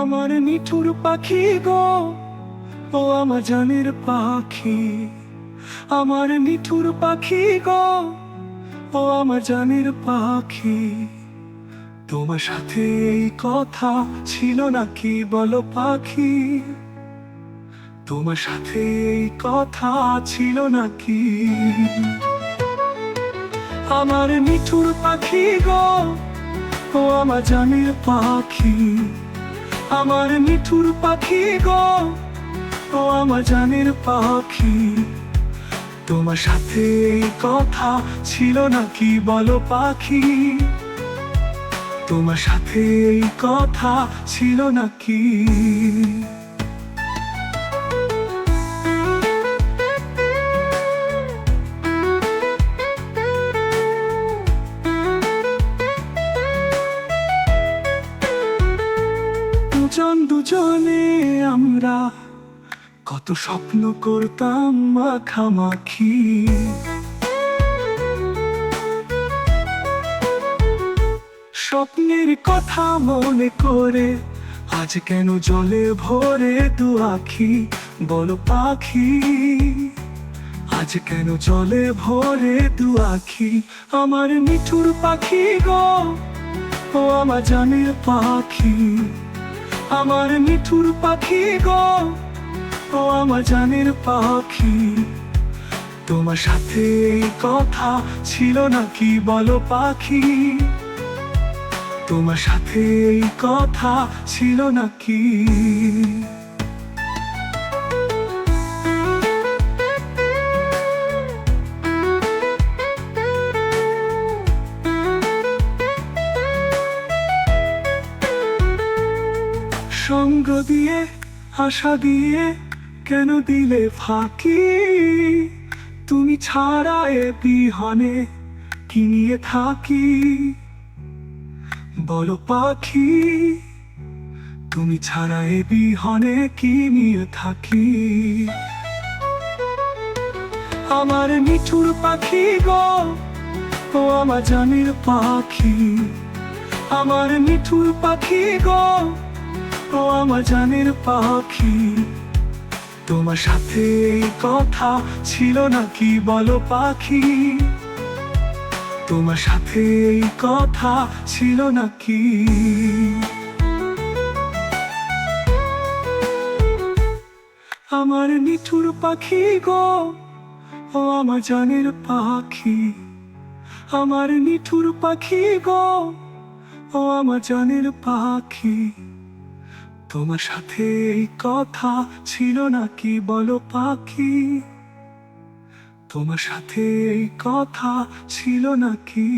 আমার নিঠুর পাখি গো, ও আমার জানের পাখি। আমার নিঠুর পাখি গো, ও আমার জানের পাখি। তোমার সাথে এই কথা ছিল নাকি বলো পাখি? তোমার সাথে এই কথা ছিল নাকি? আমার নিঠুর পাখি গো, ও আমার জানের পাখি। আমার নিঠুর পাখি গো, ও আমার জানের পাখি। তোমার সাথে এই কথা ছিল নাকি বলো পাখি? তোমার সাথে এই কথা ছিল নাকি? দুজন দুজনে আমরা কত স্বপ্ন করতাম মাখামাখি। স্বপ্নের কথা মনে করে আজ কেন জলে ভরে দু আখি? বলো পাখি, আজ কেন জলে ভরে দু আখি? আমার নিঠুর পাখি গো, ও আমার জানের পাখি। আমার নিঠুর পাখি গো, ও আমার জানের পাখি। তোমার সাথে এই কথা ছিল নাকি বলো পাখি? তোমার সাথে এই কথা ছিল নাকি? সঙ্গ দিয়ে আশা দিয়ে কেন দিলে ফাঁকি? তুমি ছাড়া এ বিহনে কি নিয়ে থাকি? বলো পাখি, তুমি ছাড়া এ বিহনে কি নিয়ে থাকি? আমার নিঠুর পাখি গো, ও আমার জানের পাখি। আমার নিঠুর পাখি গো, ও আমার জানের পাখি। তোমার সাথে এই কথা ছিল নাকি বলো পাখি? তোমার সাথে এই কথা ছিল নাকি? আমার নিঠুর পাখি গো, ও আমার জানের পাখি। আমার নিঠুর পাখি গো, ও আমার জানের পাখি। তোমার সাথে এই কথা ছিল নাকি বলো পাখি? তোমার সাথে এই কথা ছিল নাকি?